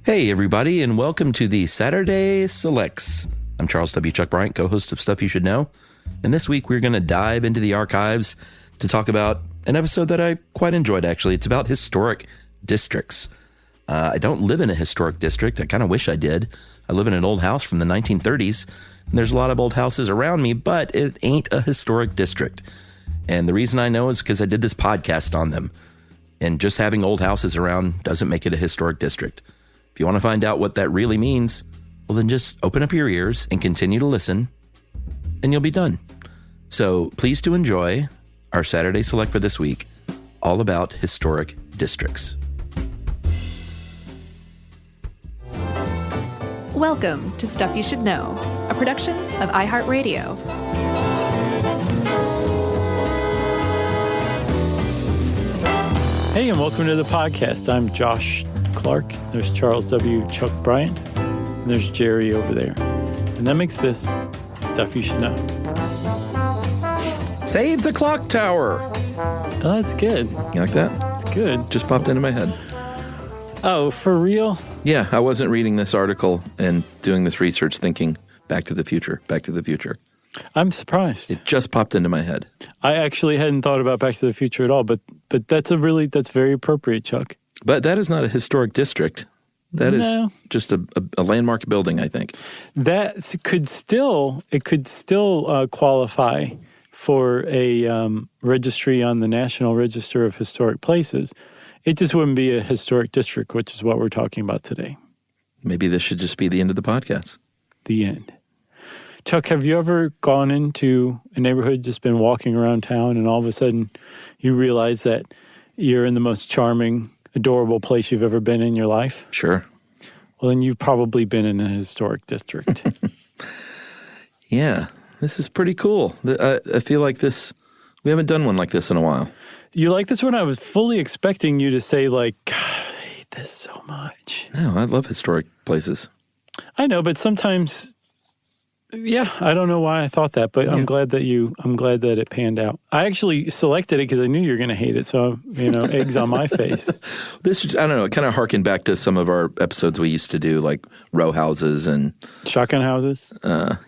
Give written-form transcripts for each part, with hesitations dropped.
Hey, everybody, and welcome to the Saturday Selects. I'm Charles W. Chuck Bryant, co-host of Stuff You Should Know. And this week, we're going to dive into the archives to talk about an episode that I quite enjoyed, actually. It's about historic districts. I don't live in a historic district. I kind of wish I did. I live in an old house from the 1930s, and there's a lot of old houses around me, but it ain't a historic district. And the reason I know is because I did this podcast on them. And just having old houses around doesn't make it a historic district. If you want to find out what that really means, well, then just open up your ears and continue to listen, and you'll be done. So please do enjoy our Saturday Select for this week, all about historic districts. Welcome to Stuff You Should Know, a production of iHeartRadio. Hey, and welcome to the podcast. I'm Josh Clark. There's Charles W. Chuck Bryant. And there's Jerry over there. And that makes this Stuff You Should Know. Save the clock tower. Oh, that's good. You like that? It's good. Just popped into my head. Oh, for real? Yeah, I wasn't reading this article and doing this research thinking Back to the Future, Back to the Future. I'm surprised. It just popped into my head. I actually hadn't thought about Back to the Future at all, but that's very appropriate, Chuck. But that is not a historic district. That is just a landmark building, I think. That could still qualify for a registry on the National Register of Historic Places. It just wouldn't be a historic district, which is what we're talking about today. Maybe this should just be the end of the podcast. The end. Chuck, have you ever gone into a neighborhood, just been walking around town, and all of a sudden you realize that you're in the most charming, adorable place you've ever been in your life? Sure. Well, then you've probably been in a historic district. Yeah, this is pretty cool. I feel like we haven't done one like this in a while. You like this one? I was fully expecting you to say, like, God, I hate this so much. No, I love historic places. I know, but sometimes... Yeah, I don't know why I thought that, but I'm glad that it panned out. I actually selected it because I knew you were going to hate it, so, eggs on my face. I don't know, it kind of harkened back to some of our episodes we used to do, like row houses and... Shotgun houses?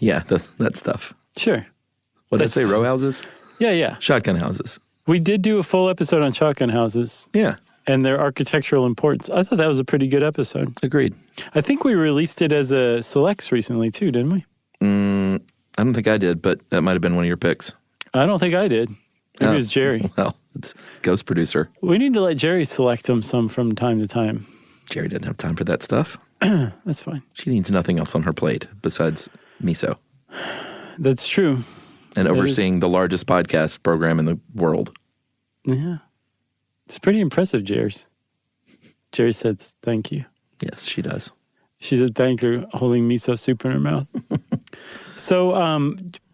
Yeah, that stuff. Sure. What did I say, row houses? Yeah. Shotgun houses. We did do a full episode on shotgun houses. Yeah. And their architectural importance. I thought that was a pretty good episode. Agreed. I think we released it as a selects recently, too, didn't we? I don't think I did, but that might have been one of your picks. I don't think I did. Maybe it was Jerry. Well, it's Ghost Producer. We need to let Jerry select them some from time to time. Jerry didn't have time for that stuff. That's fine. She needs nothing else on her plate besides miso. That's true. And overseeing the largest podcast program in the world. Yeah. It's pretty impressive, Jerry. Jerry said thank you. Yes, she does. She said thank you, holding miso soup in her mouth. So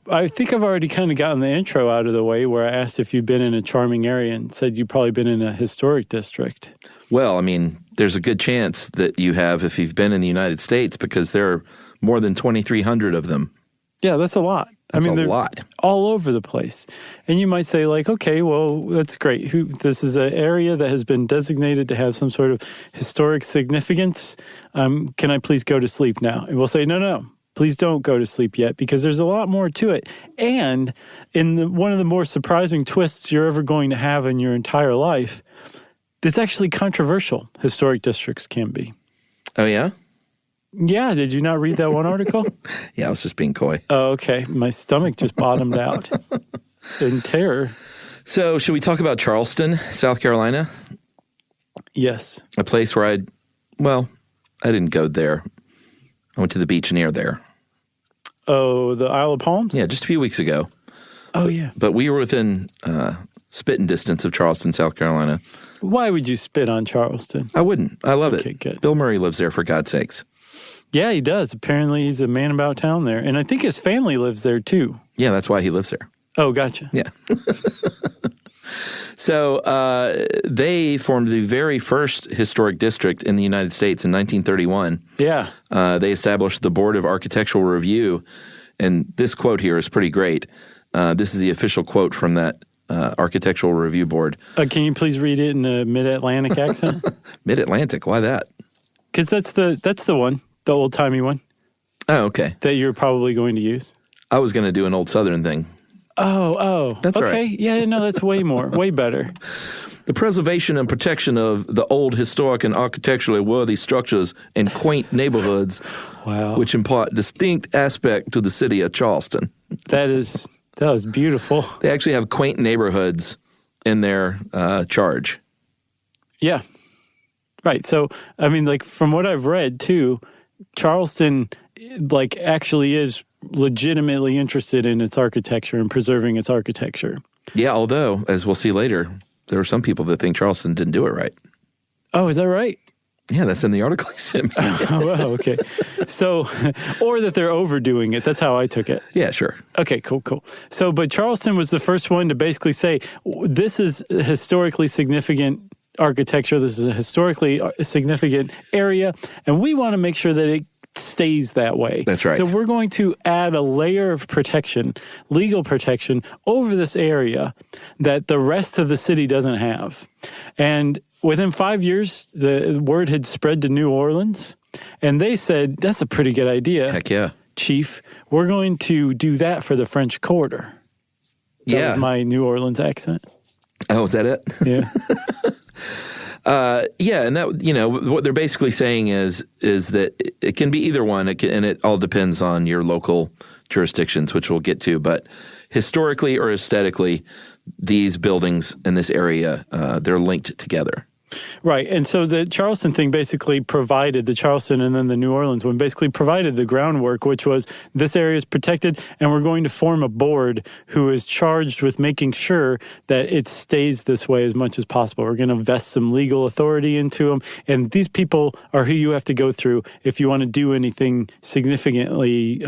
I think I've already kind of gotten the intro out of the way where I asked if you've been in a charming area and said you've probably been in a historic district. Well, I mean, there's a good chance that you have if you've been in the United States because there are more than 2,300 of them. Yeah, that's a lot. That's they're a lot. All over the place. And you might say, like, okay, well, that's great. This is an area that has been designated to have some sort of historic significance. Can I please go to sleep now? And we'll say, no, please don't go to sleep yet because there's a lot more to it. And one of the more surprising twists you're ever going to have in your entire life, it's actually controversial, historic districts can be. Oh, yeah? Yeah, did you not read that one article? Yeah, I was just being coy. Oh, okay. My stomach just bottomed out in terror. So, should we talk about Charleston, South Carolina? Yes. A place where I didn't go there. I went to the beach near there. Oh, the Isle of Palms? Yeah, just a few weeks ago. Oh, yeah. But we were within spitting distance of Charleston, South Carolina. Why would you spit on Charleston? I wouldn't. I love it. Okay, good. Bill Murray lives there, for God's sakes. Yeah, he does. Apparently, he's a man about town there. And I think his family lives there, too. Yeah, that's why he lives there. Oh, gotcha. Yeah. So they formed the very first historic district in the United States in 1931. Yeah. They established the Board of Architectural Review. And this quote here is pretty great. This is the official quote from that Architectural Review Board. Can you please read it in a mid-Atlantic accent? Mid-Atlantic? Why that? because that's the one, the old-timey one. Oh, okay. That you're probably going to use. I was going to do an old Southern thing. Oh. That's okay. right. Yeah, no, that's way better. The preservation and protection of the old historic and architecturally worthy structures and quaint neighborhoods, wow, which impart distinct aspect to the city of Charleston. That was beautiful. They actually have quaint neighborhoods in their charge. Yeah. Right. So, I mean, like, from what I've read, too, Charleston, like, actually is legitimately interested in its architecture and preserving its architecture. Yeah, although, as we'll see later, there are some people that think Charleston didn't do it right. Oh, is that right? Yeah, that's in the article he sent me. Oh, well, okay. So, or that they're overdoing it. That's how I took it. Yeah, sure. Okay, cool. So, but Charleston was the first one to basically say, this is a historically significant architecture. This is a historically significant area, and we want to make sure that it stays that way. That's right. So we're going to add a layer of protection, legal protection, over this area that the rest of the city doesn't have. And within 5 years, the word had spread to New Orleans, and they said, that's a pretty good idea. Heck yeah. Chief, we're going to do that for the French Quarter. That was my New Orleans accent. Oh, is that it? Yeah. And that, what they're basically saying is that it can be either one, and it all depends on your local jurisdictions, which we'll get to. But historically or aesthetically, these buildings in this area, they're linked together. Right. And so the Charleston thing basically provided, the Charleston and then the New Orleans one basically provided the groundwork, which was this area is protected, and we're going to form a board who is charged with making sure that it stays this way as much as possible. We're going to vest some legal authority into them, and these people are who you have to go through if you want to do anything significantly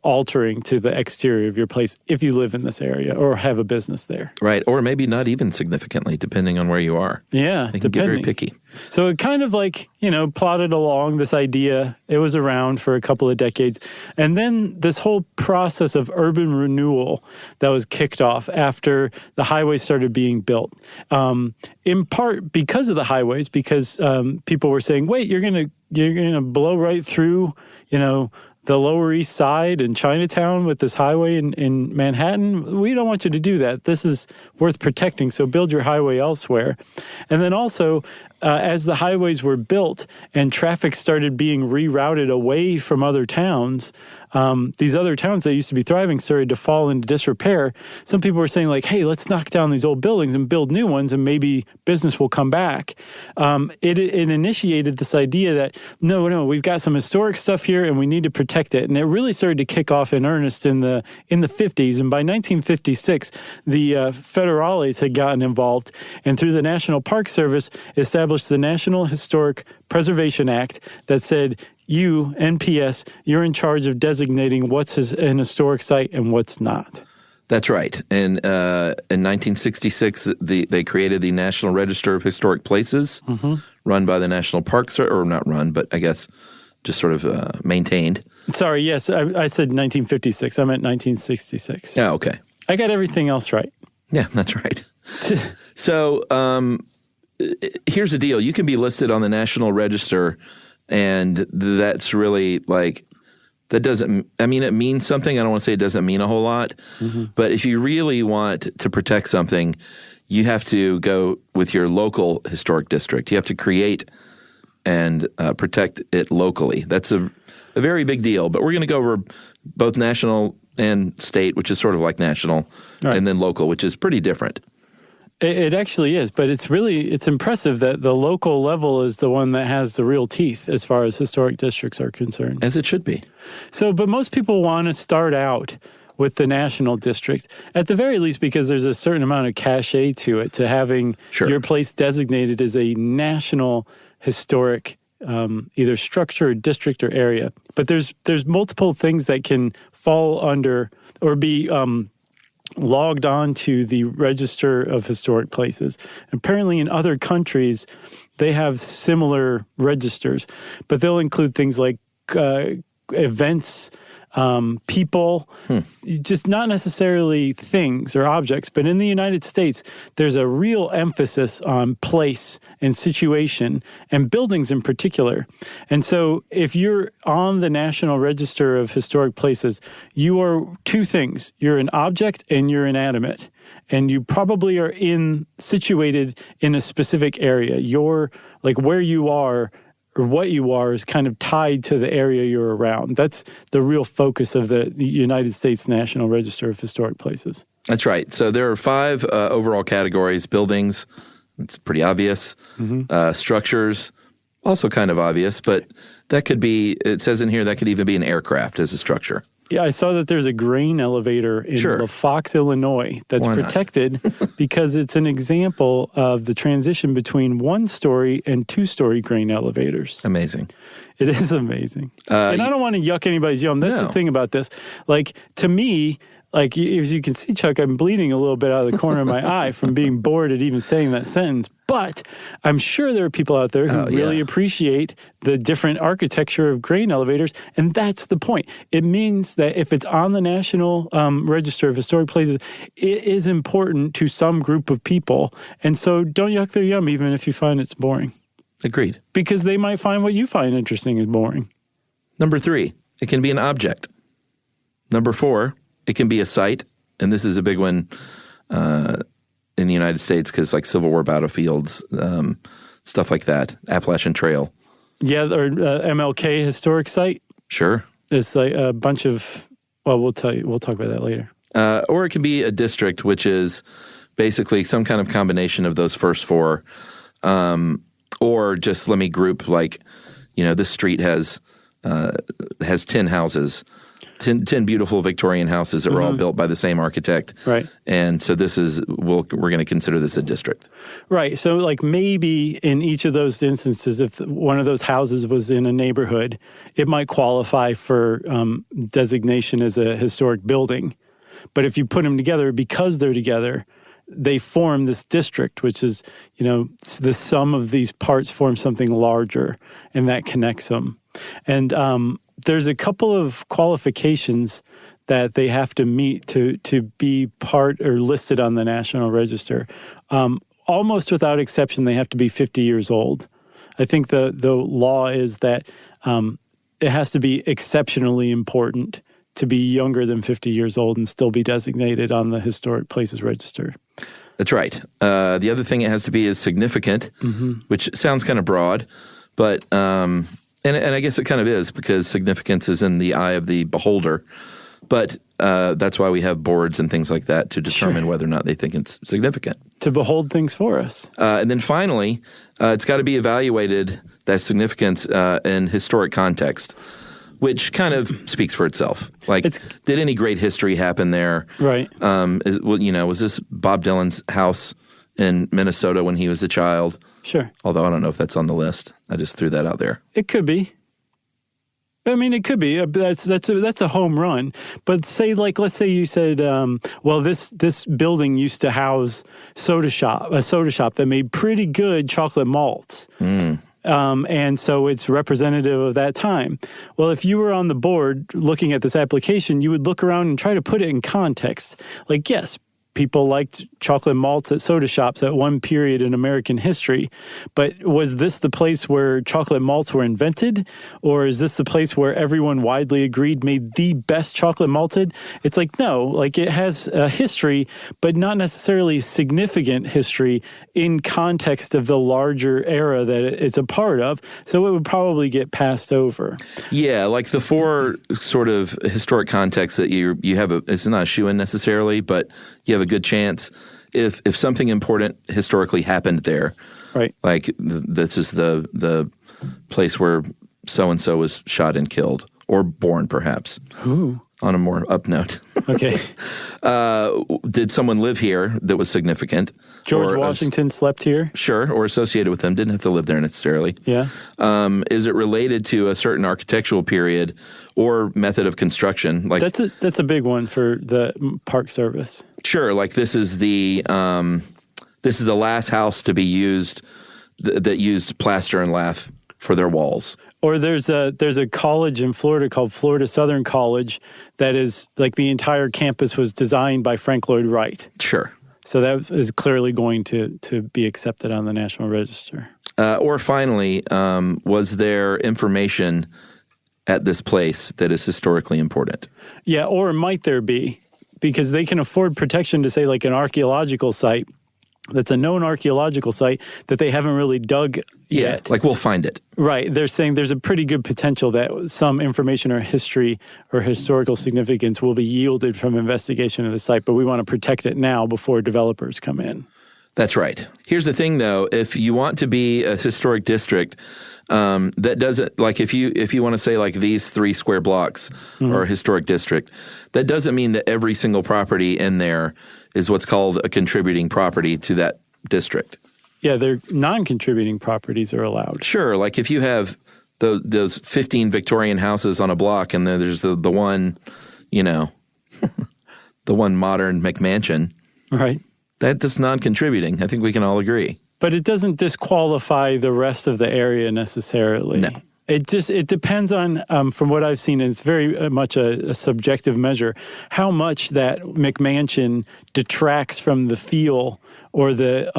altering to the exterior of your place if you live in this area or have a business there. Right. Or maybe not even significantly, depending on where you are. Yeah, they can get very picky. So it kind of like, plodded along this idea. It was around for a couple of decades. And then this whole process of urban renewal that was kicked off after the highways started being built. In part because of the highways, because people were saying, wait, you're gonna blow right through, the Lower East Side and Chinatown with this highway in Manhattan. We don't want you to do that. This is worth protecting, so build your highway elsewhere. And then also, as the highways were built and traffic started being rerouted away from other towns, these other towns that used to be thriving started to fall into disrepair. Some people were saying, like, hey, let's knock down these old buildings and build new ones, and maybe business will come back. It initiated this idea that, no, we've got some historic stuff here, and we need to protect it. And it really started to kick off in earnest in the 50s. And by 1956, the federales had gotten involved, and through the National Park Service, established the National Historic Preservation Act that said, you, NPS, you're in charge of designating what's an historic site and what's not. That's right. And in 1966, they created the National Register of Historic Places, run by the National Park Service, or not run, but I guess just sort of maintained. Sorry, yes, I said 1956. I meant 1966. Oh, okay. I got everything else right. Yeah, that's right. So here's the deal. You can be listed on the National Register, and that's really like, that doesn't, I mean, it means something. I don't want to say it doesn't mean a whole lot, but if you really want to protect something, you have to go with your local historic district. You have to create and protect it locally. That's a very big deal, but we're going to go over both national and state, which is sort of like national, right, and then local, which is pretty different. It actually is, but it's impressive that the local level is the one that has the real teeth as far as historic districts are concerned. As it should be. So, but most people want to start out with the national district, at the very least, because there's a certain amount of cachet to it, to having your place designated as a national historic either structure, or district, or area. But there's multiple things that can fall under or be logged on to the Register of Historic Places. Apparently in other countries, they have similar registers, but they'll include things like events, people, just not necessarily things or objects. But in the United States, there's a real emphasis on place and situation and buildings in particular. And so if you're on the National Register of Historic Places, you are two things. You're an object and you're inanimate. And you probably are situated in a specific area. You're like where you are or what you are is kind of tied to the area you're around. That's the real focus of the United States National Register of Historic Places. That's right. So there are 5 overall categories. Buildings, it's pretty obvious. Structures, also kind of obvious, but that could be, it says in here, that could even be an aircraft as a structure. Yeah, I saw that there's a grain elevator in La Fox, Illinois that's protected because it's an example of the transition between 1-story and 2-story grain elevators. Amazing. It is amazing. And I don't want to yuck anybody's yum. That's the thing about this. Like, to me, like, as you can see, Chuck, I'm bleeding a little bit out of the corner of my eye from being bored at even saying that sentence. But I'm sure there are people out there who really appreciate the different architecture of grain elevators. And that's the point. It means that if it's on the National Register of Historic Places, it is important to some group of people. And so don't yuck their yum, even if you find it's boring. Agreed. Because they might find what you find interesting is boring. Number 3, it can be an object. Number 4, it can be a site, and this is a big one in the United States because, like, Civil War battlefields, stuff like that, Appalachian Trail. Yeah, or MLK historic site. Sure. It's like a bunch of, well, we'll talk about that later. Or it can be a district, which is basically some kind of combination of those first 4. Or just let me group, like, this street has 10 houses. 10 beautiful Victorian houses that were all built by the same architect. Right. And so this is, we're going to consider this a district. Right. So like maybe in each of those instances, if one of those houses was in a neighborhood, it might qualify for designation as a historic building. But if you put them together, because they're together, they form this district, which is, the sum of these parts form something larger, and that connects them. And there's a couple of qualifications that they have to meet to be part or listed on the National Register. Almost without exception, they have to be 50 years old. I think the law is that it has to be exceptionally important to be younger than 50 years old and still be designated on the Historic Places Register. That's right. The other thing it has to be is significant, which sounds kind of broad, but and I guess it kind of is because significance is in the eye of the beholder. But that's why we have boards and things like that to determine whether or not they think it's significant. To behold things for us. And then finally, it's got to be evaluated, that significance in historic context, which kind of speaks for itself. Like, did any great history happen there? Right. Was this Bob Dylan's house in Minnesota when he was a child? Sure. Although I don't know if that's on the list. I just threw that out there. It could be. I mean, it could be. That's a home run. But let's say you said, this building used to house a soda shop that made pretty good chocolate malts. And so it's representative of that time. Well, if you were on the board looking at this application, you would look around and try to put it in context. Like, yes, people liked chocolate malts at soda shops at one period in American history, but was this the place where chocolate malts were invented? Or is this the place where everyone widely agreed made the best chocolate malted? It's like, no, like it has a history, but not necessarily significant history in context of the larger era that it's a part of. So it would probably get passed over. Yeah, like the 4 sort of historic contexts that you have, it's not a shoe-in necessarily, but you have a good chance if something important historically happened there. Right. Like this is the place where so-and-so was shot and killed, or born perhaps. Ooh. On a more up note. Okay. Did someone live here that was significant? George Washington slept here? Sure, or associated with them. Didn't have to live there necessarily. Yeah. Is it related to a certain architectural period or method of construction? Like that's a big one for the Park Service. Sure, like this is the last house to be used that used plaster and lath for their walls. Or there's a college in Florida called Florida Southern College that is like the entire campus was designed by Frank Lloyd Wright. Sure. So that is clearly going to be accepted on the National Register. Or finally, was there information at this place that is historically important? Yeah, or might there be? Because they can afford protection to say like an archaeological site that's a known archaeological site that they haven't really dug yet. Like we'll find it. Right. They're saying there's a pretty good potential that some information or history or historical significance will be yielded from investigation of the site, but we want to protect it now before developers come in. That's right. Here's the thing, though. If you want to be a historic district, that doesn't, like if you want to say like these 3 square blocks are a historic district, that doesn't mean that every single property in there is what's called a contributing property to that district. Yeah, they're non-contributing properties are allowed. Sure. Like if you have those 15 Victorian houses on a block and then there's the one, the one modern McMansion. Right. That's non-contributing. I think we can all agree. But it doesn't disqualify the rest of the area necessarily. No. It depends on, from what I've seen, and it's very much a subjective measure, how much that McMansion detracts from the feel or the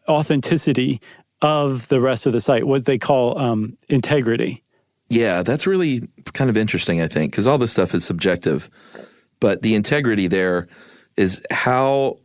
authenticity of the rest of the site, what they call integrity. Yeah, that's really kind of interesting, I think, because all this stuff is subjective. But the integrity there is how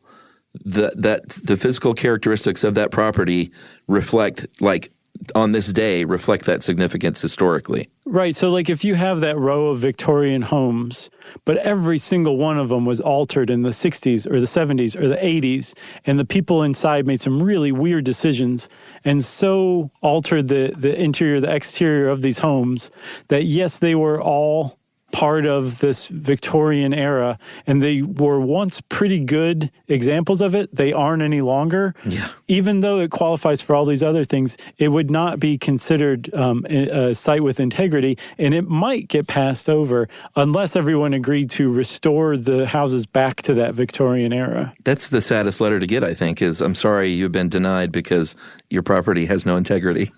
the physical characteristics of that property reflect, like on this day, reflect that significance historically. Right. So like if you have that row of Victorian homes, but every single one of them was altered in the 60s or the 70s or the 80s, and the people inside made some really weird decisions and so altered the interior, the exterior of these homes that, yes, they were all part of this Victorian era, and they were once pretty good examples of it. They aren't any longer. Yeah. Even though it qualifies for all these other things, it would not be considered a site with integrity, and it might get passed over unless everyone agreed to restore the houses back to that Victorian era. That's the saddest letter to get, I think, is I'm sorry you've been denied because your property has no integrity.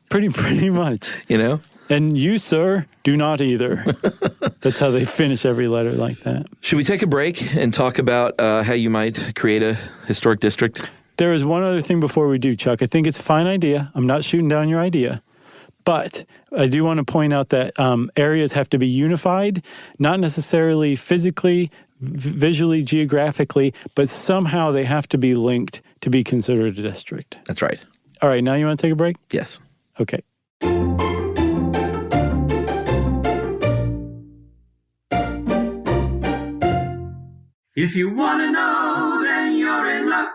Pretty much. And you, sir, do not either. That's how they finish every letter like that. Should we take a break and talk about how you might create a historic district? There is one other thing before we do, Chuck. I think it's a fine idea. I'm not shooting down your idea. But I do want to point out that areas have to be unified, not necessarily physically, visually, geographically, but somehow they have to be linked to be considered a district. That's right. All right, now you want to take a break? Yes. Okay. If you want to know, then you're in luck.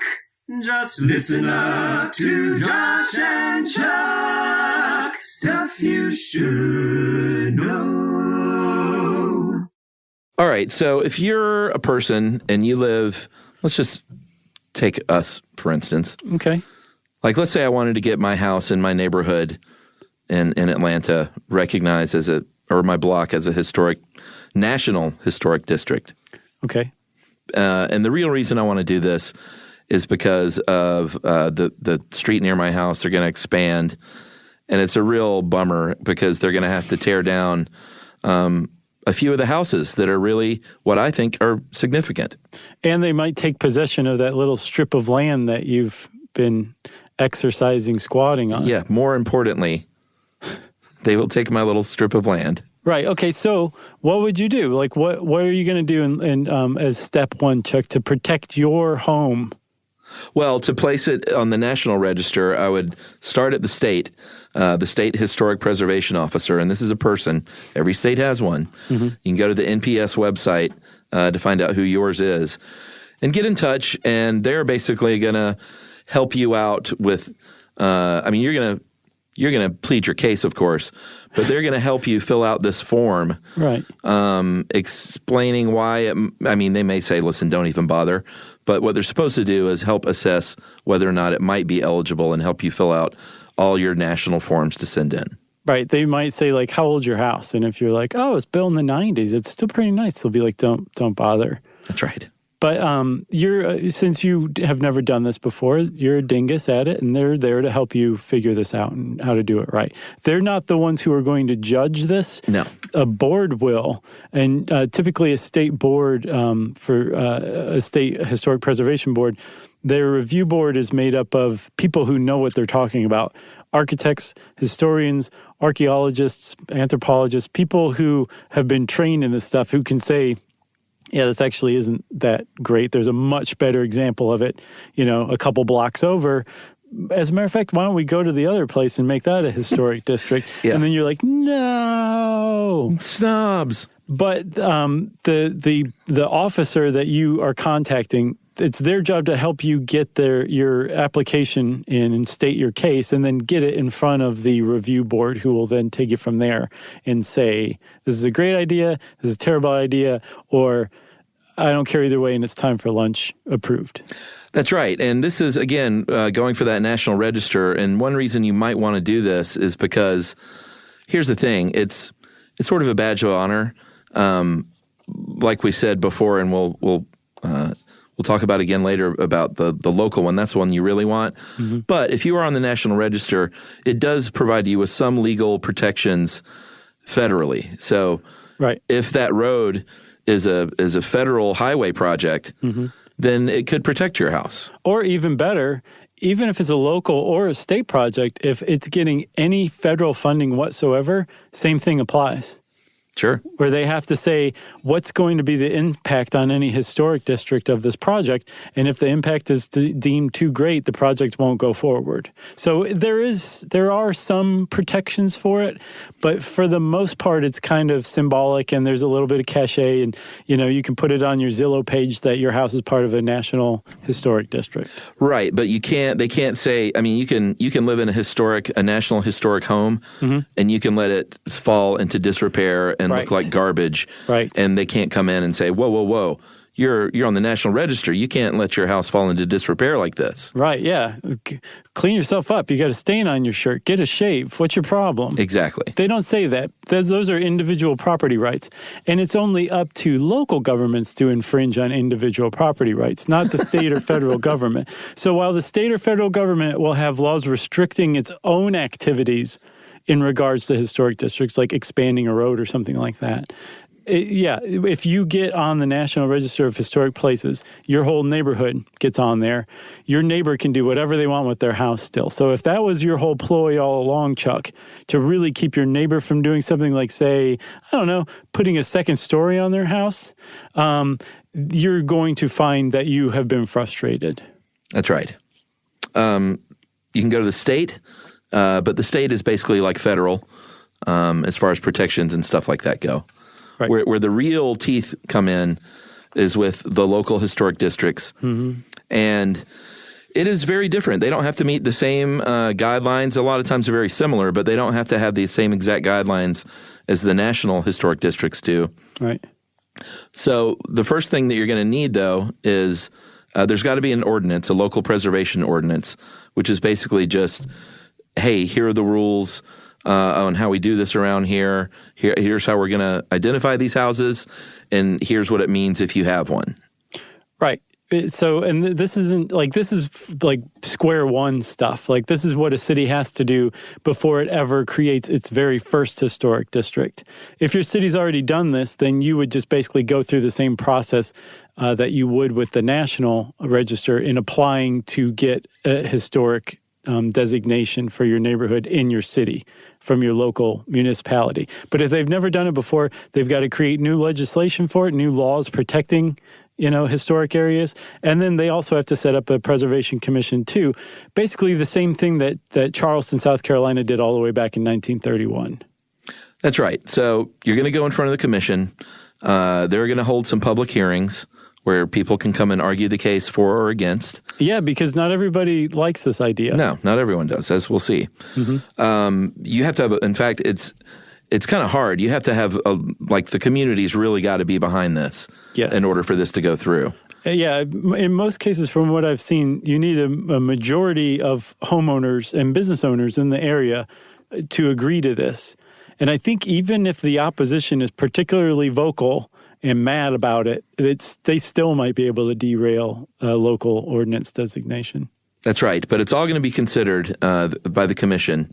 Just listen up to Josh and Chuck. Stuff you should know. All right. So if you're a person and you live, let's just take us, for instance. Okay. Like, let's say I wanted to get my house in my neighborhood in Atlanta recognized or my block as a national historic district. Okay. And the real reason I want to do this is because of the street near my house. They're going to expand, and it's a real bummer because they're going to have to tear down a few of the houses that are really what I think are significant. And they might take possession of that little strip of land that you've been exercising squatting on. Yeah, more importantly, they will take my little strip of land. Right. Okay. So what would you do? Like, what are you going to do as step one, Chuck, to protect your home? Well, to place it on the National Register, I would start at the State Historic Preservation Officer, and this is a person. Every state has one. Mm-hmm. You can go to the NPS website to find out who yours is and get in touch, and they're basically going to help you out with you're going to plead your case, of course, but they're going to help you fill out this form, right? Explaining why. They may say, "Listen, don't even bother," but what they're supposed to do is help assess whether or not it might be eligible and help you fill out all your national forms to send in. Right. They might say, like, "How old's your house?" And if you're like, "Oh, it's built in the '90s," it's still pretty nice. They'll be like, "Don't bother." That's right. But you're since you have never done this before, you're a dingus at it, and they're there to help you figure this out and how to do it right. They're not the ones who are going to judge this. No. A board will, and typically a state board for a state historic preservation board, their review board is made up of people who know what they're talking about. Architects, historians, archaeologists, anthropologists, people who have been trained in this stuff, who can say, yeah, this actually isn't that great. There's a much better example of it, a couple blocks over. As a matter of fact, why don't we go to the other place and make that a historic district? Yeah. And then you're like, no. Snobs. But the officer that you are contacting, it's their job to help you get your application in and state your case, and then get it in front of the review board, who will then take it from there and say, this is a great idea, this is a terrible idea, or I don't care either way and it's time for lunch, approved. That's right. And this is, again, going for that National Register. And one reason you might want to do this is because, here's the thing, it's sort of a badge of honor. Like we said before, and we'll talk about again later about the local one. That's the one you really want. Mm-hmm. But if you are on the National Register, it does provide you with some legal protections federally. So right. If that road is a federal highway project, mm-hmm. then it could protect your house. Or even better, even if it's a local or a state project, if it's getting any federal funding whatsoever, same thing applies. Sure. Where they have to say what's going to be the impact on any historic district of this project. And if the impact is deemed too great, the project won't go forward. So there are some protections for it, but for the most part, it's kind of symbolic, and there's a little bit of cachet, and you can put it on your Zillow page that your house is part of a national historic district. Right, but they can't say, I mean, you can live in a national historic home, mm-hmm. and you can let it fall into disrepair and right. look like garbage. Right. And they can't come in and say, whoa, you're on the National Register. You can't let your house fall into disrepair like this. Right, yeah. Clean yourself up. You got a stain on your shirt. Get a shave. What's your problem? Exactly. They don't say that. Those are individual property rights. And it's only up to local governments to infringe on individual property rights, not the state or federal government. So while the state or federal government will have laws restricting its own activities in regards to historic districts, like expanding a road or something like that. If you get on the National Register of Historic Places, your whole neighborhood gets on there. Your neighbor can do whatever they want with their house still. So if that was your whole ploy all along, Chuck, to really keep your neighbor from doing something like, say, I don't know, putting a second story on their house, you're going to find that you have been frustrated. That's right. You can go to the state. But the state is basically like federal as far as protections and stuff like that go. Right. Where the real teeth come in is with the local historic districts. Mm-hmm. And it is very different. They don't have to meet the same guidelines. A lot of times they're very similar, but they don't have to have the same exact guidelines as the national historic districts do. Right. So the first thing that you're going to need, though, is there's got to be an ordinance, a local preservation ordinance, which is basically just, hey, here are the rules on how we do this around here. Here's how we're going to identify these houses, and here's what it means if you have one. Right. So, and this is like square one stuff. Like, this is what a city has to do before it ever creates its very first historic district. If your city's already done this, then you would just basically go through the same process that you would with the National Register in applying to get a historic designation for your neighborhood in your city from your local municipality. But if they've never done it before, they've got to create new legislation for it, new laws protecting, historic areas. And then they also have to set up a preservation commission too. Basically the same thing that Charleston, South Carolina did all the way back in 1931. That's right. So you're going to go in front of the commission. They're going to hold some public hearings where people can come and argue the case for or against. Yeah, because not everybody likes this idea. No, not everyone does, as we'll see. Mm-hmm. You have to have, in fact, it's kind of hard. You have to have, the community's really got to be behind this in order for this to go through. Yeah, in most cases, from what I've seen, you need a majority of homeowners and business owners in the area to agree to this. And I think even if the opposition is particularly vocal and mad about it, they still might be able to derail a local ordinance designation. That's right. But it's all going to be considered by the commission,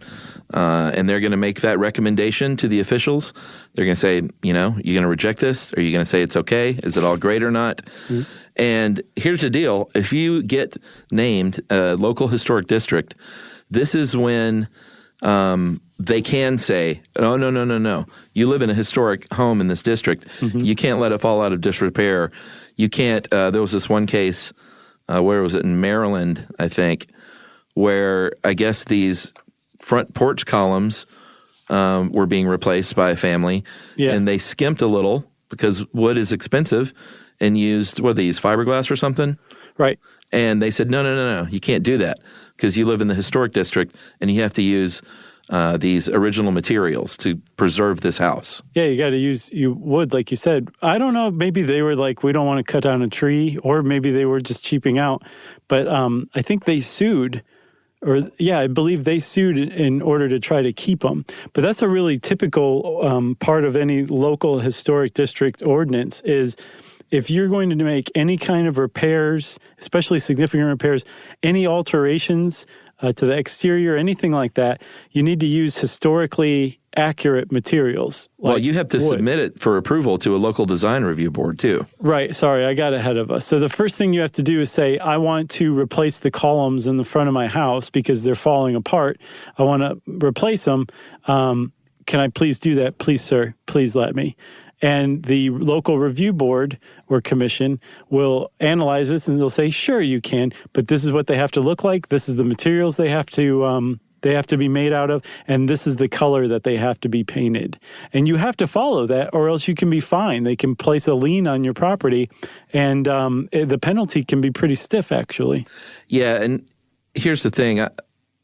and they're going to make that recommendation to the officials. They're going to say, you're going to reject this? Or are you going to say it's okay? Is it all great or not? Mm-hmm. And here's the deal. If you get named a local historic district, this is when they can say, oh, no. You live in a historic home in this district. Mm-hmm. You can't let it fall out of disrepair. You can't. There was this one case, where was it, in Maryland, I think, where I guess these front porch columns were being replaced by a family, and they skimped a little because wood is expensive and used, what, they use fiberglass or something? Right. And they said, no, you can't do that because you live in the historic district and you have to use these original materials to preserve this house. Yeah, you got to use wood, like you said. I don't know, maybe they were like, we don't want to cut down a tree, or maybe they were just cheaping out. But I think they sued, I believe they sued in order to try to keep them. But that's a really typical part of any local historic district ordinance is if you're going to make any kind of repairs, especially significant repairs, any alterations to the exterior, anything like that, you need to use historically accurate materials. Well, you have to submit it for approval to a local design review board, too. Right. Sorry, I got ahead of us. So the first thing you have to do is say, I want to replace the columns in the front of my house because they're falling apart. I want to replace them. Can I please do that? Please, sir. Please let me. And the local review board or commission will analyze this and they'll say, sure, you can, but this is what they have to look like. This is the materials they have to be made out of, and this is the color that they have to be painted. And you have to follow that or else you can be fined. They can place a lien on your property, and the penalty can be pretty stiff, actually. Yeah, and here's the thing.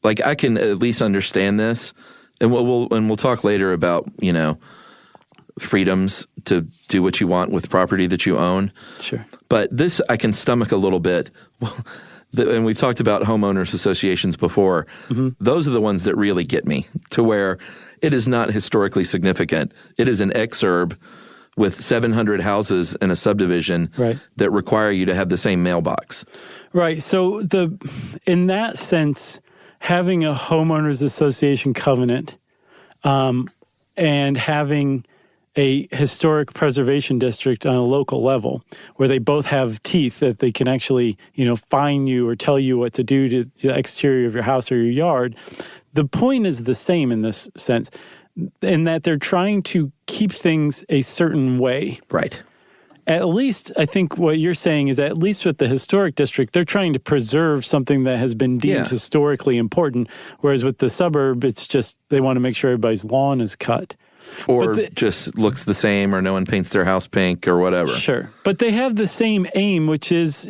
I can at least understand this, and we'll talk later about, freedoms to do what you want with property that you own. Sure. But this I can stomach a little bit. Well, and we've talked about homeowners associations before. Mm-hmm. Those are the ones that really get me, to where it is not historically significant. It is an exurb with 700 houses in a subdivision that require you to have the same mailbox. Right. So in that sense, having a homeowners association covenant and having a historic preservation district on a local level where they both have teeth that they can actually, fine you or tell you what to do to the exterior of your house or your yard. The point is the same in this sense, in that they're trying to keep things a certain way. Right. At least, I think what you're saying is at least with the historic district, they're trying to preserve something that has been deemed historically important, whereas with the suburb, it's just they want to make sure everybody's lawn is cut. Or just looks the same, or no one paints their house pink or whatever. Sure. But they have the same aim, which is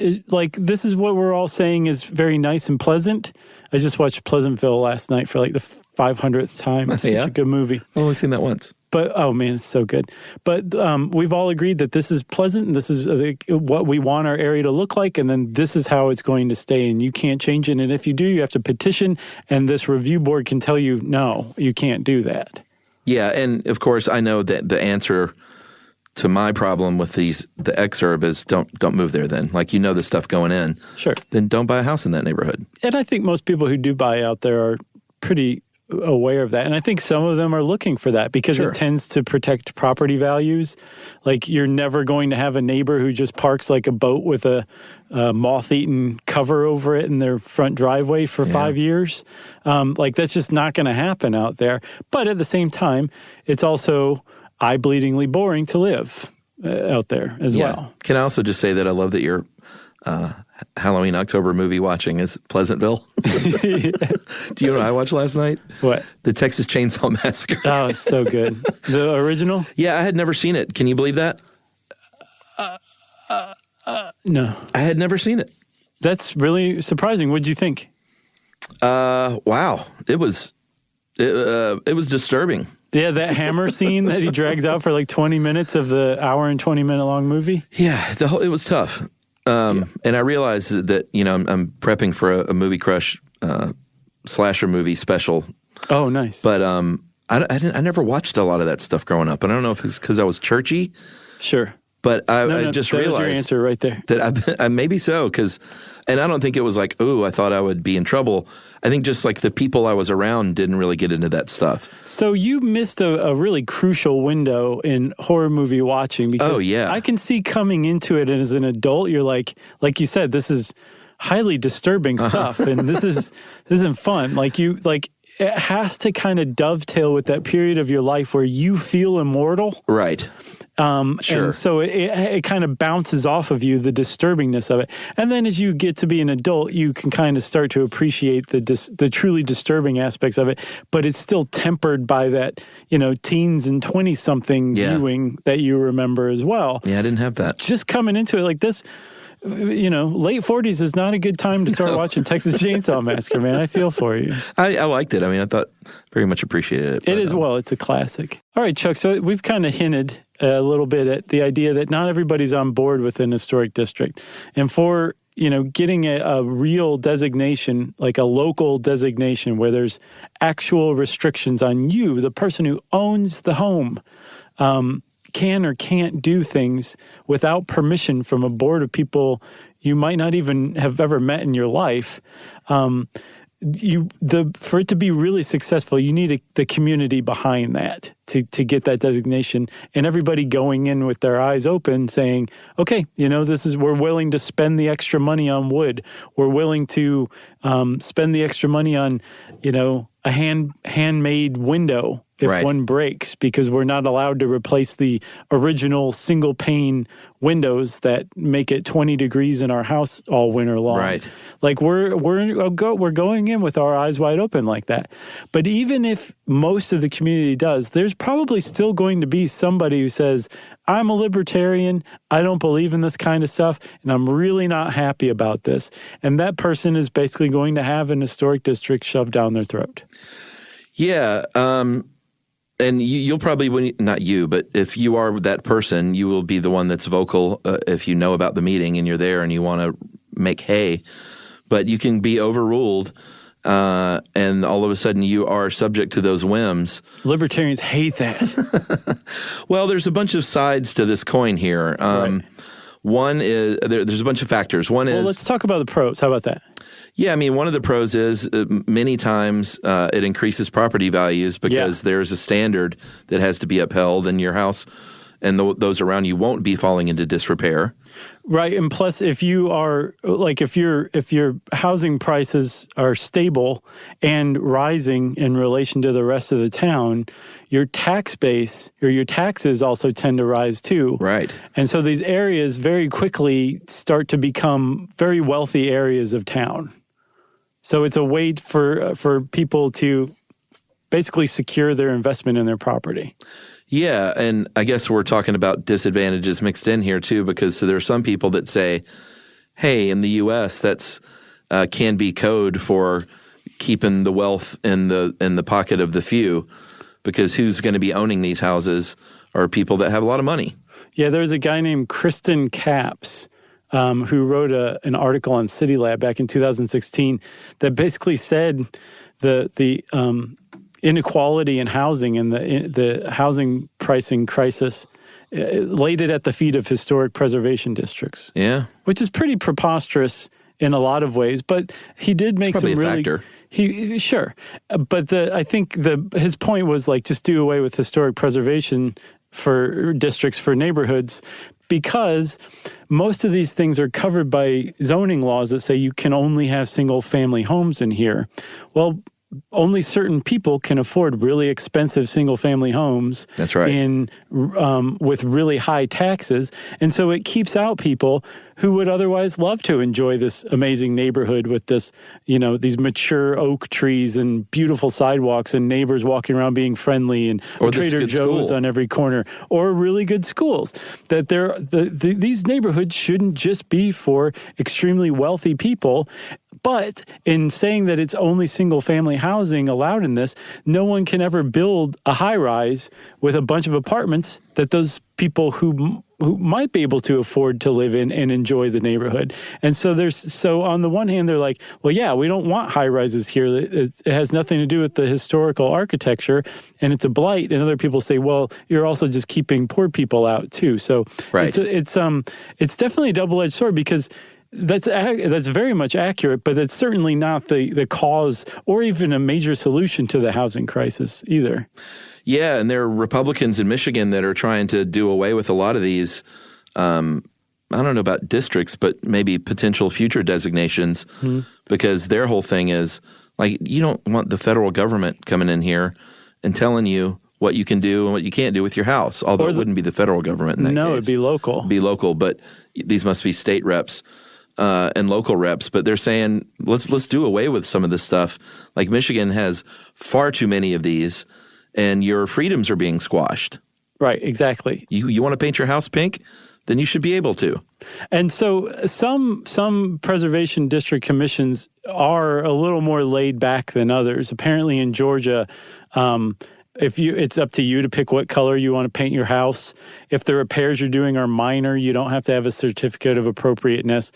this is what we're all saying is very nice and pleasant. I just watched Pleasantville last night for the 500th time. It's such a good movie. I've only seen that once. But, oh man, it's so good. But we've all agreed that this is pleasant and this is what we want our area to look like. And then this is how it's going to stay. And you can't change it. And if you do, you have to petition. And this review board can tell you, no, you can't do that. Yeah, and of course, I know that the answer to my problem with the exurb is don't move there then. The stuff going in. Sure. Then don't buy a house in that neighborhood. And I think most people who do buy out there are pretty aware of that. And I think some of them are looking for that because it tends to protect property values. You're never going to have a neighbor who just parks like a boat with a moth-eaten cover over it in their front driveway for 5 years. That's just not going to happen out there. But at the same time, it's also eye-bleedingly boring to live out there as well. Can I also just say that I love that your Halloween October movie watching is Pleasantville? Do you know what I watched last night? What? The Texas Chainsaw Massacre. Oh, it's so good. The original? Yeah, I had never seen it. Can you believe that? No. I had never seen it. That's really surprising. What'd you think? Wow. It was disturbing. Yeah, that hammer scene that he drags out for 20 minutes of the hour and 20-minute long movie. Yeah, it was tough. And I realized that, I'm prepping for a Movie Crush slasher movie special. Oh, nice. But I never watched a lot of that stuff growing up. And I don't know if it's because I was churchy. Sure. But I just that realized was your answer right there. that I maybe so, and I don't think it was like, ooh, I thought I would be in trouble. I think just like the people I was around didn't really get into that stuff. So you missed a really crucial window in horror movie watching because I can see coming into it as an adult, you're like you said, this is highly disturbing stuff and this isn't fun. It has to kind of dovetail with that period of your life where you feel immortal. Right. Sure. And so it kind of bounces off of you, the disturbingness of it. And then as you get to be an adult, you can kind of start to appreciate the truly disturbing aspects of it. But it's still tempered by that, teens and 20-something viewing that you remember as well. Yeah, I didn't have that. Just coming into it like this, late 40s is not a good time to start watching Texas Chainsaw Massacre, man. I feel for you. I liked it. I mean, I thought very much appreciated it. It is, it's a classic. All right, Chuck, so we've kind of hinted a little bit at the idea that not everybody's on board with an historic district. And for, getting a real designation, like a local designation where there's actual restrictions on you, the person who owns the home, can or can't do things without permission from a board of people you might not even have ever met in your life. For it to be really successful, you need the community behind that to get that designation, and everybody going in with their eyes open saying, okay, we're willing to spend the extra money on wood. We're willing to spend the extra money on, a handmade window if one breaks, because we're not allowed to replace the original single pane windows that make it 20 degrees in our house all winter long. Right. Like we're going in with our eyes wide open like that. But even if most of the community does, there's probably still going to be somebody who says, I'm a libertarian, I don't believe in this kind of stuff, and I'm really not happy about this. And that person is basically going to have an historic district shoved down their throat. Yeah. And you'll probably, not you, but if you are that person, you will be the one that's vocal if you know about the meeting and you're there and you want to make hay. But you can be overruled, and all of a sudden you are subject to those whims. Libertarians hate that. Well, there's a bunch of sides to this coin here. One is, there's a bunch of factors. One is... Well, let's talk about the pros. How about that? Yeah, I mean, one of the pros is many times it increases property values because there's a standard that has to be upheld, and your house and those around you won't be falling into disrepair. Right, and plus, if you are if your housing prices are stable and rising in relation to the rest of the town, your tax base or your taxes also tend to rise too. Right, and so these areas very quickly start to become very wealthy areas of town. So it's a way for people to basically secure their investment in their property. Yeah, and I guess we're talking about disadvantages mixed in here too, because there are some people that say, hey, in the U.S., that's can be code for keeping the wealth in the pocket of the few, because who's going to be owning these houses are people that have a lot of money. Yeah, there's a guy named Kristen Capps who wrote an article on City Lab back in 2016 that basically said the inequality in housing and the housing pricing crisis laid it at the feet of historic preservation districts. Yeah, which is pretty preposterous in a lot of ways, but he did make some really factor. But I think his point was just do away with historic preservation for districts for neighborhoods, because most of these things are covered by zoning laws that say you can only have single family homes in here. Well, only certain people can afford really expensive single-family homes. That's right. With really high taxes. And so it keeps out people who would otherwise love to enjoy this amazing neighborhood with this, these mature oak trees and beautiful sidewalks and neighbors walking around being friendly and Trader Joe's on every corner, or really good schools. That these neighborhoods shouldn't just be for extremely wealthy people. But in saying that it's only single-family housing allowed in this, no one can ever build a high-rise with a bunch of apartments that those people who might be able to afford to live in and enjoy the neighborhood. And so on the one hand, they're like, well, yeah, we don't want high rises here. It has nothing to do with the historical architecture, and it's a blight. And other people say, well, you're also just keeping poor people out too. So it's definitely a double-edged sword, because that's very much accurate, but it's certainly not the cause or even a major solution to the housing crisis either. Yeah, and there are Republicans in Michigan that are trying to do away with a lot of these, I don't know about districts, but maybe potential future designations, because their whole thing is, like, you don't want the federal government coming in here and telling you what you can do and what you can't do with your house, although it wouldn't be the federal government in that case. No, it'd be local. Be local, but these must be state reps. And local reps, but they're saying, let's do away with some of this stuff. Like, Michigan has far too many of these, and your freedoms are being squashed. Right, exactly. You want to paint your house pink? Then you should be able to. And so some preservation district commissions are a little more laid back than others. Apparently in Georgia, it's up to you to pick what color you want to paint your house. If the repairs you're doing are minor, you don't have to have a certificate of appropriateness.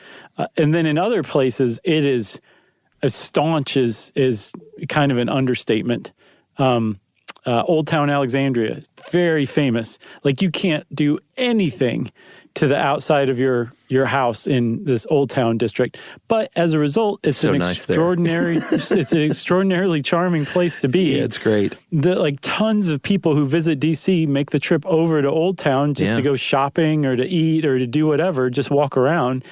And then in other places, it is as staunch is kind of an understatement. Old Town Alexandria, very famous. Like, you can't do anything to the outside of your house in this Old Town district. But as a result, it's an extraordinarily charming place to be. Yeah, it's great. Tons of people who visit D.C. make the trip over to Old Town just to go shopping or to eat or to do whatever, just walk around.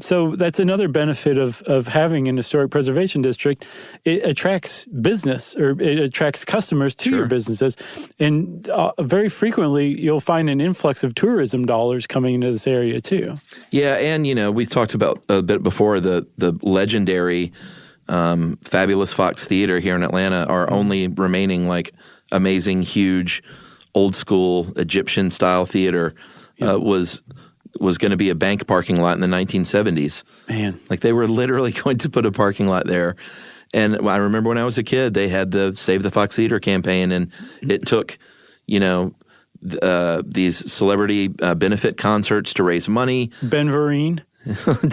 So that's another benefit of having an historic preservation district. It attracts business, or it attracts customers to your businesses. And very frequently, you'll find an influx of tourism dollars coming into this area too. Yeah, and we've talked about a bit before the legendary Fabulous Fox Theater here in Atlanta, our only remaining amazing, huge, old school Egyptian style theater was going to be a bank parking lot in the 1970s. Man, they were literally going to put a parking lot there. And I remember when I was a kid, they had the Save the Fox Theater campaign, and it took these celebrity benefit concerts to raise money. Ben Vereen.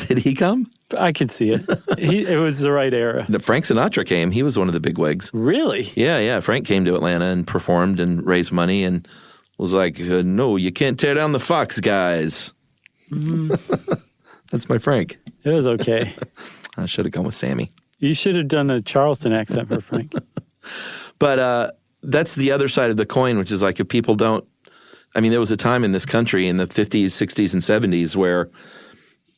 Did he come? I could see it. It was the right era. Frank Sinatra came. He was one of the bigwigs. Really? Yeah. Frank came to Atlanta and performed and raised money and was like, no, you can't tear down the Fox guys. That's my Frank. It was okay. I should have gone with Sammy. You should have done a Charleston accent for Frank. But that's the other side of the coin, which is if people don't, there was a time in this country in the 50s, 60s, and 70s where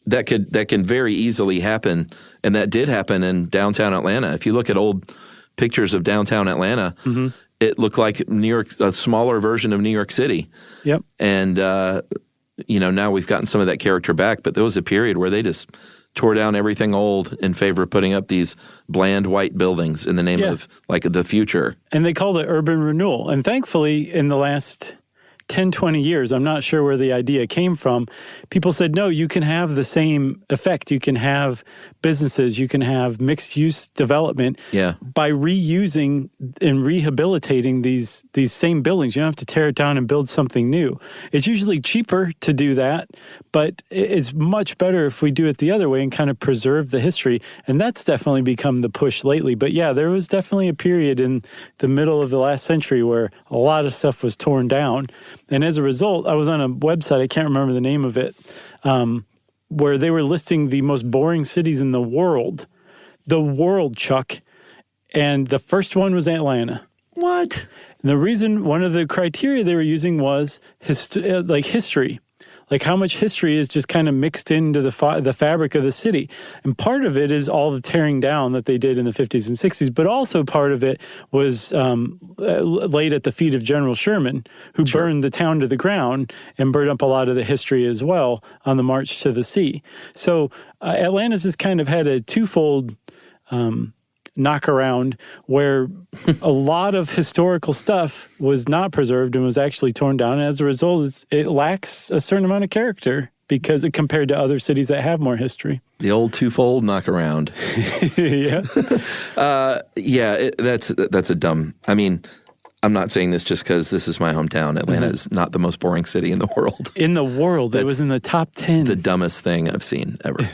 that can very easily happen, and that did happen in downtown Atlanta. If you look at old pictures of downtown Atlanta, it looked like New York, a smaller version of New York City. Yep. And now we've gotten some of that character back, but there was a period where they just tore down everything old in favor of putting up these bland white buildings in the name of the future. And they called it urban renewal. And thankfully, in the last 10, 20 years, I'm not sure where the idea came from, people said, no, you can have the same effect. You can have businesses, you can have mixed-use development by reusing and rehabilitating these same buildings. You don't have to tear it down and build something new. It's usually cheaper to do that, but it's much better if we do it the other way and kind of preserve the history. And that's definitely become the push lately. But yeah, there was definitely a period in the middle of the last century where a lot of stuff was torn down. And as a result, I was on a website, I can't remember the name of it, where they were listing the most boring cities in the world. The world, Chuck. And the first one was Atlanta. What? And the reason, one of the criteria they were using was history. Like how much history is just kind of mixed into the fabric of the city. And part of it is all the tearing down that they did in the 50s and 60s, but also part of it was laid at the feet of General Sherman, who burned the town to the ground and burned up a lot of the history as well on the March to the Sea. So Atlanta's just kind of had a twofold knockaround where a lot of historical stuff was not preserved and was actually torn down. And as a result, it lacks a certain amount of character because it compared to other cities that have more history. The old twofold knockaround. Yeah. That's a dumb. I'm not saying this just because this is my hometown. Atlanta is not the most boring city in the world. In the world. It was in the top 10. The dumbest thing I've seen ever.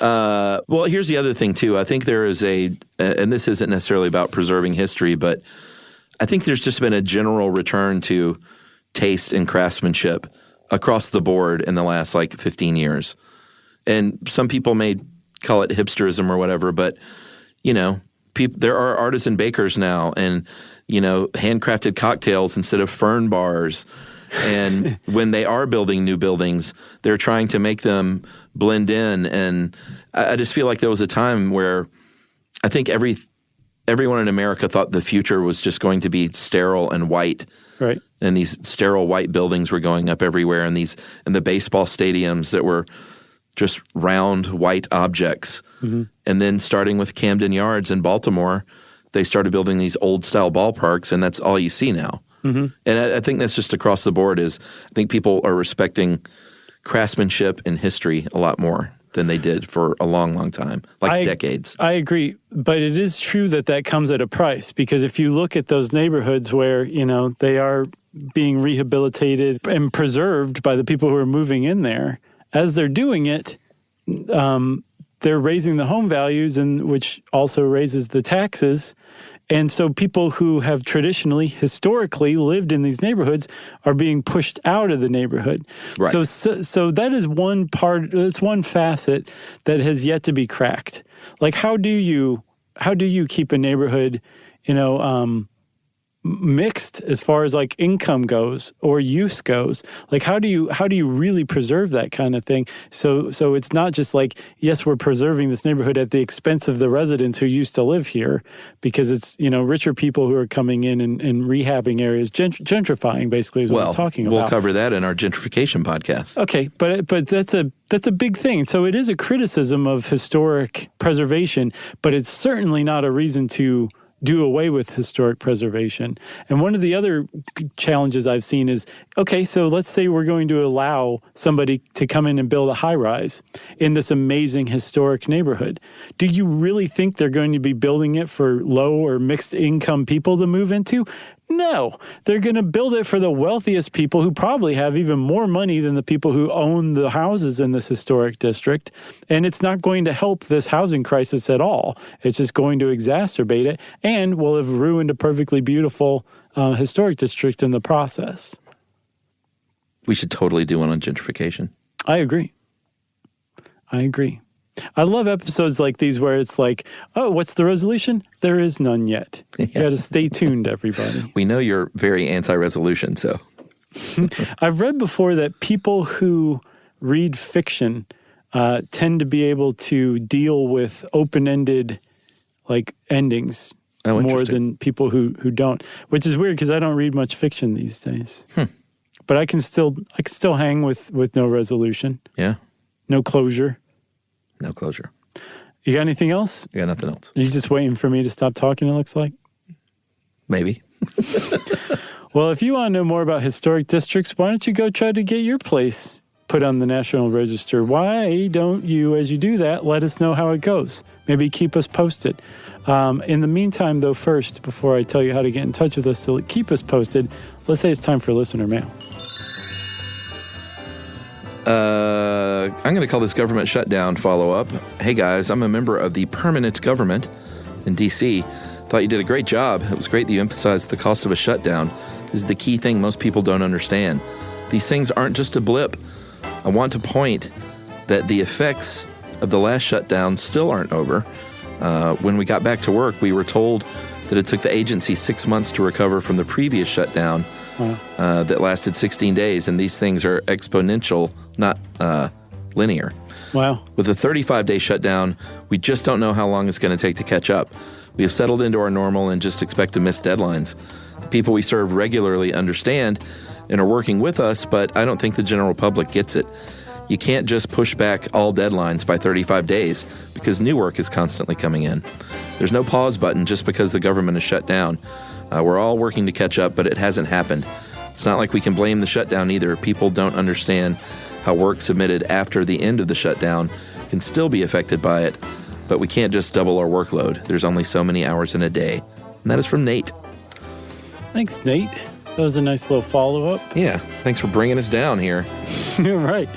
Well, here's the other thing, too. I think there is and this isn't necessarily about preserving history, but I think there's just been a general return to taste and craftsmanship across the board in the last, 15 years. And some people may call it hipsterism or whatever, but, there are artisan bakers now and, handcrafted cocktails instead of fern bars. And when they are building new buildings, they're trying to make them blend in. And I just feel like there was a time where I think everyone in America thought the future was just going to be sterile and white. Right. And these sterile white buildings were going up everywhere, and the baseball stadiums that were just round white objects. Mm-hmm. And then starting with Camden Yards in Baltimore, they started building these old-style ballparks, and that's all you see now. Mm-hmm. And I think that's just across the board I think people are respecting craftsmanship and history a lot more than they did for a long, long time, decades. I agree. But it is true that comes at a price, because if you look at those neighborhoods where, they are being rehabilitated and preserved by the people who are moving in there, as they're doing it, they're raising the home values, and which also raises the taxes. And so people who have historically lived in these neighborhoods are being pushed out of the neighborhood. Right. So that is one part, it's one facet that has yet to be cracked. How do you keep a neighborhood, mixed as far as income goes or use goes? How do you really preserve that kind of thing? So it's not just yes, we're preserving this neighborhood at the expense of the residents who used to live here, because it's richer people who are coming in and rehabbing areas, gentrifying basically is what we're talking about. We'll cover that in our gentrification podcast. Okay, but that's a big thing. So it is a criticism of historic preservation, but it's certainly not a reason to do away with historic preservation. And one of the other challenges I've seen is, okay, so let's say we're going to allow somebody to come in and build a high-rise in this amazing historic neighborhood. Do you really think they're going to be building it for low or mixed income people to move into? No, they're going to build it for the wealthiest people who probably have even more money than the people who own the houses in this historic district. And it's not going to help this housing crisis at all. It's just going to exacerbate it and will have ruined a perfectly beautiful historic district in the process. We should totally do one on gentrification. I agree. I love episodes like these where it's oh, what's the resolution? There is none yet. You got to stay tuned, everybody. We know you're very anti-resolution, so. I've read before that people who read fiction tend to be able to deal with open-ended endings more than people who don't, which is weird because I don't read much fiction these days. But I can still hang with no resolution. Yeah. No closure. No closure. You got anything else? I got nothing else. Are you just waiting for me to stop talking, it looks like? Maybe. Well, if you want to know more about historic districts, why don't you go try to get your place put on the National Register? Why don't you, as you do that, let us know how it goes? Maybe keep us posted. In the meantime, though, first, before I tell you how to get in touch with us to keep us posted, let's say it's time for listener mail. I'm going to call this government shutdown follow-up. Hey, guys, I'm a member of the permanent government in D.C. Thought you did a great job. It was great that you emphasized the cost of a shutdown. This is the key thing most people don't understand. These things aren't just a blip. I want to point that the effects of the last shutdown still aren't over. When we got back to work, we were told that it took the agency 6 months to recover from the previous shutdown. That lasted 16 days, and these things are exponential, not linear. Wow. With a 35-day shutdown, we just don't know how long it's going to take to catch up. We have settled into our normal and just expect to miss deadlines. The people we serve regularly understand and are working with us, but I don't think the general public gets it. You can't just push back all deadlines by 35 days because new work is constantly coming in. There's no pause button just because the government is shut down. We're all working to catch up, but it hasn't happened. It's not like we can blame the shutdown either. People don't understand how work submitted after the end of the shutdown can still be affected by it, but we can't just double our workload. There's only so many hours in a day. And that is from Nate. Thanks, Nate. That was a nice little follow-up. Yeah, thanks for bringing us down here. You're right.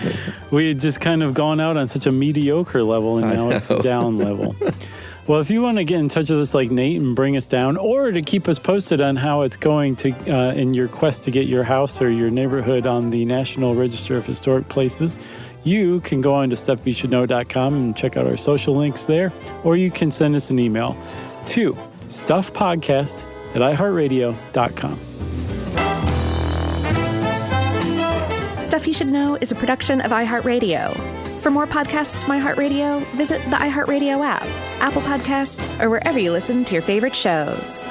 We had just kind of gone out on such a mediocre level, and now it's a down level. Well, if you want to get in touch with us like Nate and bring us down, or to keep us posted on how it's going to in your quest to get your house or your neighborhood on the National Register of Historic Places, you can go on to stuffyoushouldknow.com and check out our social links there, or you can send us an email to stuffpodcast@iheartradio.com. Stuff You Should Know is a production of iHeartRadio. For more podcasts from iHeartRadio, visit the iHeartRadio app, Apple Podcasts, or wherever you listen to your favorite shows.